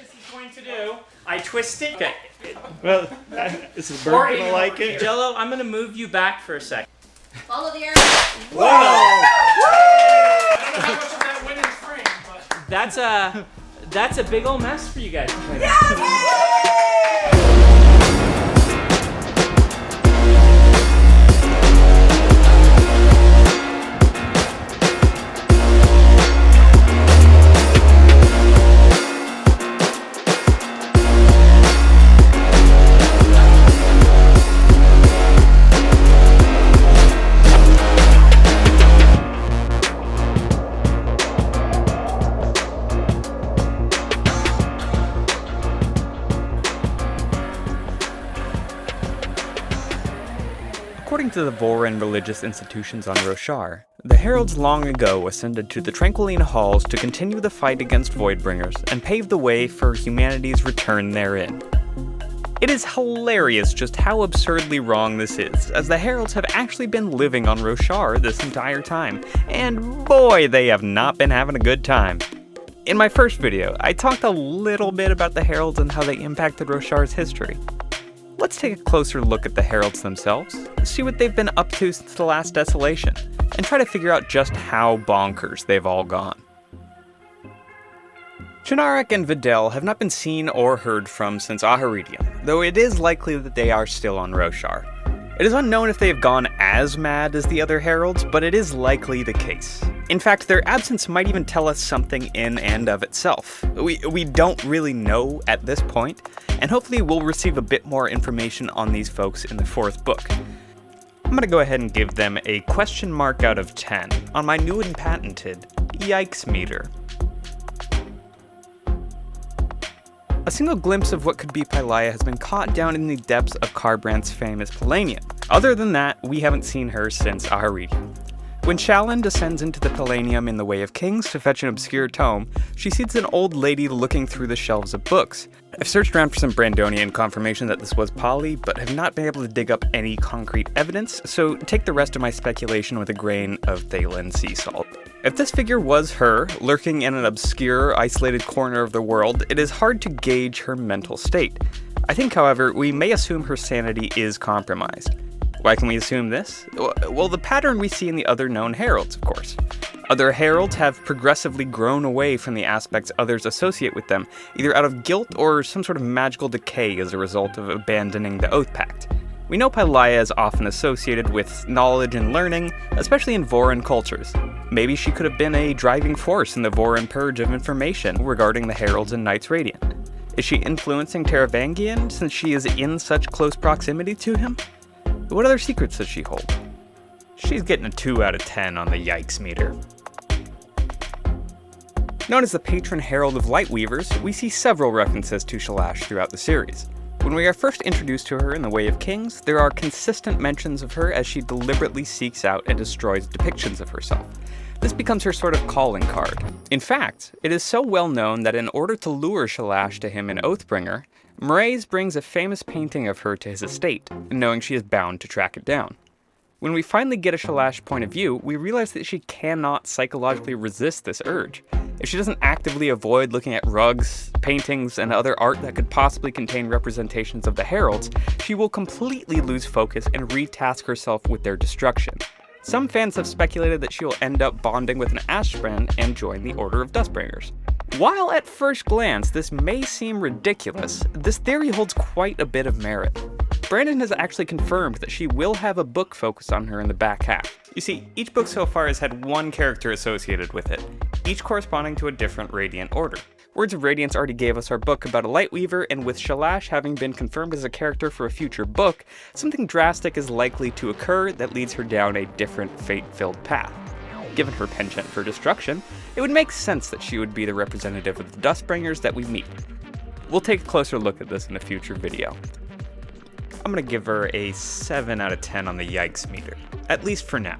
this is going to do, I twist it. Okay. Well, is the bird gonna like it? Jello, I'm gonna move you back for a second. Follow the arrow. Whoa! I don't know how much of that went in frame, but that's a big old mess for you guys to clean up. According to the Voran religious institutions on Roshar, the Heralds long ago ascended to the Tranquilina Halls to continue the fight against Voidbringers and pave the way for humanity's return therein. It is hilarious just how absurdly wrong this is, as the Heralds have actually been living on Roshar this entire time, and boy, they have not been having a good time. In my first video, I talked a little bit about the Heralds and how they impacted Roshar's history. Let's take a closer look at the Heralds themselves, see what they've been up to since the last desolation, and try to figure out just how bonkers they've all gone. Chernarok and Videl have not been seen or heard from since Aharidium, though it is likely that they are still on Roshar. It is unknown if they have gone as mad as the other Heralds, but it is likely the case. In fact, their absence might even tell us something in and of itself. We don't really know at this point, and hopefully we'll receive a bit more information on these folks in the fourth book. I'm gonna go ahead and give them a question mark out of 10 on my new and patented Yikes meter. A single glimpse of what could be Pylea has been caught down in the depths of Karbrand's famous Pallanium. Other than that, we haven't seen her since Aharidium. When Shallan descends into the Pallanium in the Way of Kings to fetch an obscure tome, she sees an old lady looking through the shelves of books. I've searched around for some Brandonian confirmation that this was Polly, but have not been able to dig up any concrete evidence, so take the rest of my speculation with a grain of Thaylen sea salt. If this figure was her, lurking in an obscure, isolated corner of the world, it is hard to gauge her mental state. I think, however, we may assume her sanity is compromised. Why can we assume this? Well, the pattern we see in the other known Heralds, of course. Other Heralds have progressively grown away from the aspects others associate with them, either out of guilt or some sort of magical decay as a result of abandoning the Oath Pact. We know Pylea is often associated with knowledge and learning, especially in Voran cultures. Maybe she could have been a driving force in the Voran purge of information regarding the Heralds and Knights Radiant. Is she influencing Taravangian since she is in such close proximity to him? What other secrets does she hold? She's getting a 2 out of 10 on the Yikes meter. Known as the patron herald of Lightweavers, we see several references to Shalash throughout the series. When we are first introduced to her in the Way of Kings, there are consistent mentions of her as she deliberately seeks out and destroys depictions of herself. This becomes her sort of calling card. In fact, it is so well known that in order to lure Shalash to him in Oathbringer, Mraize brings a famous painting of her to his estate, knowing she is bound to track it down. When we finally get a Shalash point of view, we realize that she cannot psychologically resist this urge. If she doesn't actively avoid looking at rugs, paintings, and other art that could possibly contain representations of the Heralds, she will completely lose focus and retask herself with their destruction. Some fans have speculated that she will end up bonding with an Ashbrand and join the Order of Dustbringers. While at first glance this may seem ridiculous, this theory holds quite a bit of merit. Brandon has actually confirmed that she will have a book focused on her in the back half. You see, each book so far has had one character associated with it, each corresponding to a different Radiant order. Words of Radiance already gave us our book about a Lightweaver, and with Shalash having been confirmed as a character for a future book, something drastic is likely to occur that leads her down a different fate-filled path. Given her penchant for destruction, it would make sense that she would be the representative of the Dustbringers that we meet. We'll take a closer look at this in a future video. I'm gonna give her a 7 out of 10 on the Yikes meter, at least for now.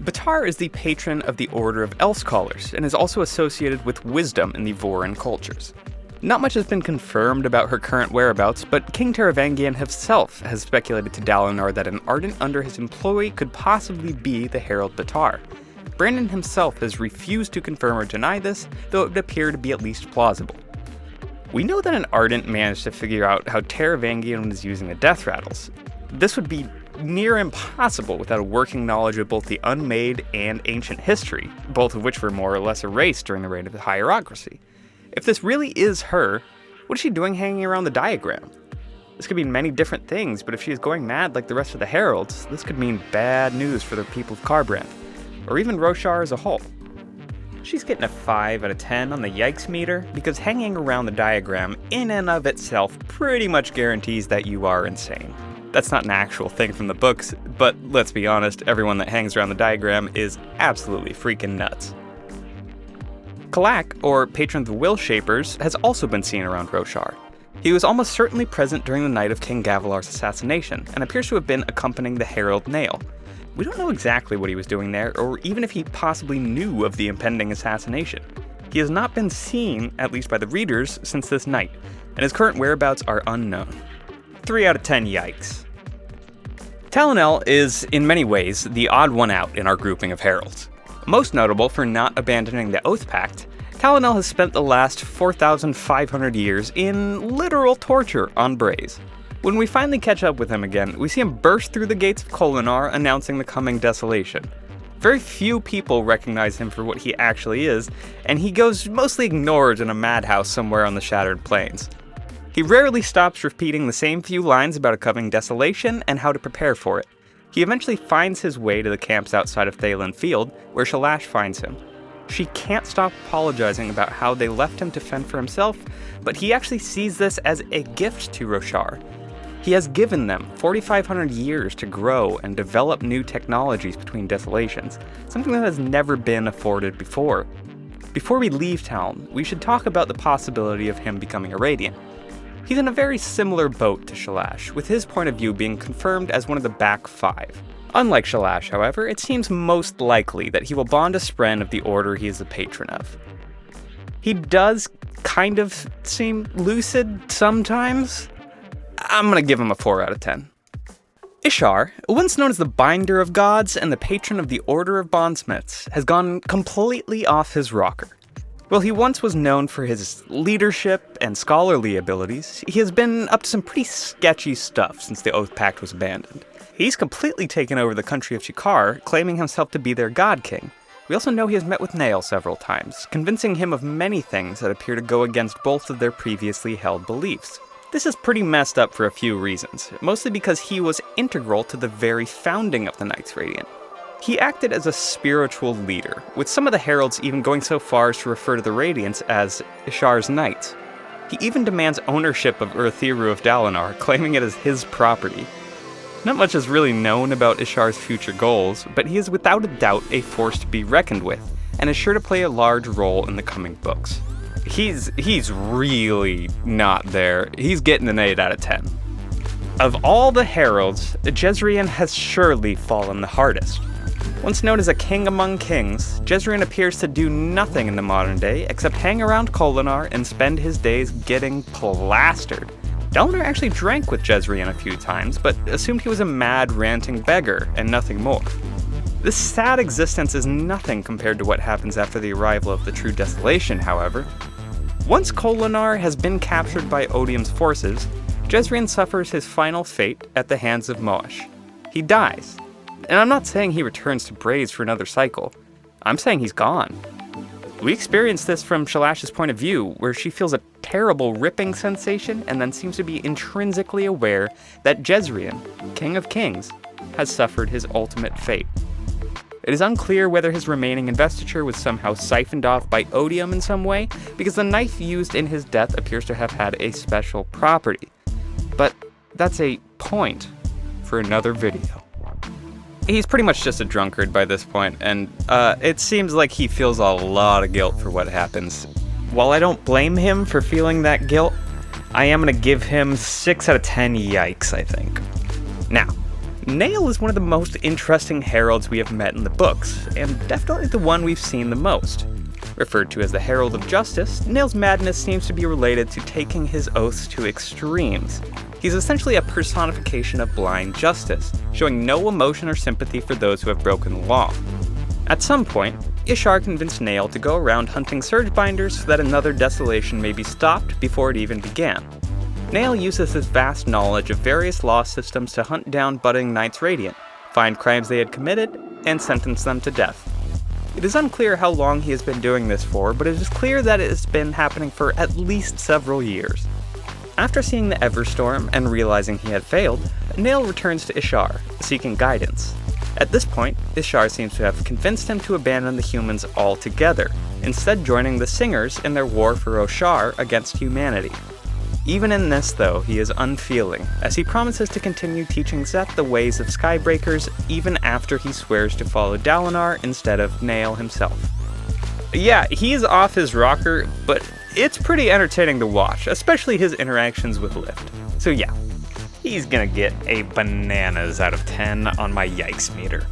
Batar is the patron of the Order of Elseschallers, and is also associated with wisdom in the Voran cultures. Not much has been confirmed about her current whereabouts, but King Taravangian himself has speculated to Dalinar that an Ardent under his employ could possibly be the Herald Batar. Brandon himself has refused to confirm or deny this, though it would appear to be at least plausible. We know that an Ardent managed to figure out how Taravangian was using the death rattles. This would be near impossible without a working knowledge of both the Unmade and ancient history, both of which were more or less erased during the reign of the hierarchy. If this really is her, what is she doing hanging around the diagram? This could mean many different things, but if she is going mad like the rest of the Heralds, this could mean bad news for the people of Kharbranth, or even Roshar as a whole. She's getting a 5 out of 10 on the yikes meter, because hanging around the diagram in and of itself pretty much guarantees that you are insane. That's not an actual thing from the books, but let's be honest, everyone that hangs around the diagram is absolutely freaking nuts. Khalaq, or Patron of the Will Shapers, has also been seen around Roshar. He was almost certainly present during the night of King Gavilar's assassination, and appears to have been accompanying the Herald Elle. We don't know exactly what he was doing there, or even if he possibly knew of the impending assassination. He has not been seen, at least by the readers, since this night, and his current whereabouts are unknown. 3 out of 10 yikes. Talon Elle is, in many ways, the odd one out in our grouping of heralds. Most notable for not abandoning the Oath Pact, Talon Elle has spent the last 4,500 years in literal torture on Braze. When we finally catch up with him again, we see him burst through the gates of Kholinar announcing the coming desolation. Very few people recognize him for what he actually is, and he goes mostly ignored in a madhouse somewhere on the Shattered Plains. He rarely stops repeating the same few lines about a coming desolation and how to prepare for it. He eventually finds his way to the camps outside of Thaylen Field, where Shalash finds him. She can't stop apologizing about how they left him to fend for himself, but he actually sees this as a gift to Roshar. He has given them 4,500 years to grow and develop new technologies between desolations, something that has never been afforded before. Before we leave town, we should talk about the possibility of him becoming a Radiant. He's in a very similar boat to Shalash, with his point of view being confirmed as one of the back 5. Unlike Shalash, however, it seems most likely that he will bond a spren of the order he is the patron of. He does kind of seem lucid sometimes. I'm gonna give him a 4 out of 10. Ishar, once known as the Binder of Gods and the patron of the Order of Bondsmiths, has gone completely off his rocker. While he once was known for his leadership and scholarly abilities, he has been up to some pretty sketchy stuff since the Oath Pact was abandoned. He's completely taken over the country of Shikar, claiming himself to be their god king. We also know he has met with Nael several times, convincing him of many things that appear to go against both of their previously held beliefs. This is pretty messed up for a few reasons, mostly because he was integral to the very founding of the Knights Radiant. He acted as a spiritual leader, with some of the heralds even going so far as to refer to the Radiants as Ishar's Knights. He even demands ownership of Urithiru of Dalinar, claiming it as his property. Not much is really known about Ishar's future goals, but he is without a doubt a force to be reckoned with, and is sure to play a large role in the coming books. He's really not there. He's getting an 8 out of 10. Of all the heralds, Jezreel has surely fallen the hardest. Once known as a king among kings, Jezreel appears to do nothing in the modern day except hang around Kholinar and spend his days getting plastered. Dalinar actually drank with Jezreel a few times, but assumed he was a mad, ranting beggar and nothing more. This sad existence is nothing compared to what happens after the arrival of the True Desolation, however. Once Kholinar has been captured by Odium's forces, Jezreel suffers his final fate at the hands of Moash. He dies. And I'm not saying he returns to Braze for another cycle. I'm saying he's gone. We experience this from Shalash's point of view, where she feels a terrible ripping sensation and then seems to be intrinsically aware that Jezreel, King of Kings, has suffered his ultimate fate. It is unclear whether his remaining investiture was somehow siphoned off by Odium in some way, because the knife used in his death appears to have had a special property. But that's a point for another video. He's pretty much just a drunkard by this point, and it seems like he feels a lot of guilt for what happens. While I don't blame him for feeling that guilt, I am going to give him 6 out of 10 yikes, I think. Now, Nael is one of the most interesting heralds we have met in the books, and definitely the one we've seen the most. Referred to as the Herald of Justice, Nael's madness seems to be related to taking his oaths to extremes. He's essentially a personification of blind justice, showing no emotion or sympathy for those who have broken the law. At some point, Ishar convinced Nail to go around hunting surge binders so that another desolation may be stopped before it even began. Nail uses his vast knowledge of various law systems to hunt down budding Knights Radiant, find crimes they had committed, and sentence them to death. It is unclear how long he has been doing this for, but it is clear that it has been happening for at least several years. After seeing the Everstorm and realizing he had failed, Nail returns to Ishar, seeking guidance. At this point, Ishar seems to have convinced him to abandon the humans altogether, instead joining the Singers in their war for Oshar against humanity. Even in this, though, he is unfeeling, as he promises to continue teaching Zeth the ways of Skybreakers even after he swears to follow Dalinar instead of Nail himself. Yeah, he's off his rocker, but it's pretty entertaining to watch, especially his interactions with Lift. So yeah, he's gonna get a bananas out of 10 on my yikes meter.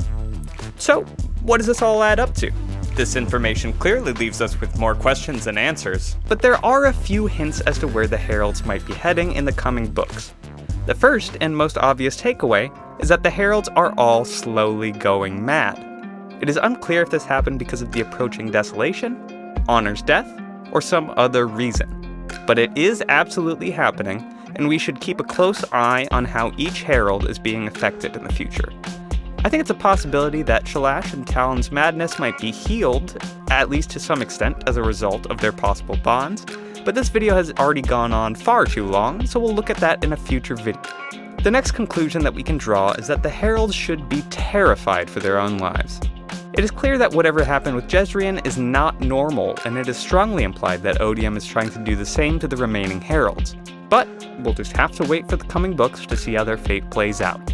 So, what does this all add up to? This information clearly leaves us with more questions than answers, but there are a few hints as to where the Heralds might be heading in the coming books. The first and most obvious takeaway is that the Heralds are all slowly going mad. It is unclear if this happened because of the approaching desolation, Honor's death, or some other reason. But it is absolutely happening, and we should keep a close eye on how each Herald is being affected in the future. I think it's a possibility that Shalash and Talon's madness might be healed, at least to some extent, as a result of their possible bonds, but this video has already gone on far too long, so we'll look at that in a future video. The next conclusion that we can draw is that the Heralds should be terrified for their own lives. It is clear that whatever happened with Jezreel is not normal, and it is strongly implied that Odium is trying to do the same to the remaining Heralds. But we'll just have to wait for the coming books to see how their fate plays out.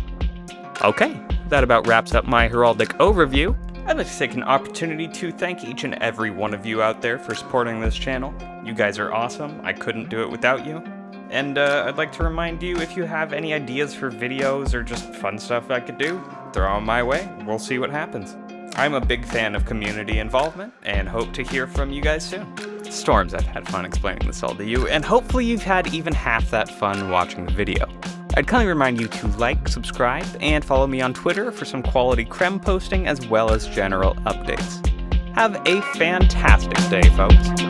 Okay, that about wraps up my heraldic overview. I'd like to take an opportunity to thank each and every one of you out there for supporting this channel. You guys are awesome. I couldn't do it without you. And I'd like to remind you, if you have any ideas for videos or just fun stuff I could do, throw them my way. We'll see what happens. I'm a big fan of community involvement and hope to hear from you guys soon. Storms, I've had fun explaining this all to you, and hopefully you've had even half that fun watching the video. I'd kindly remind you to like, subscribe, and follow me on Twitter for some quality creme posting as well as general updates. Have a fantastic day, folks.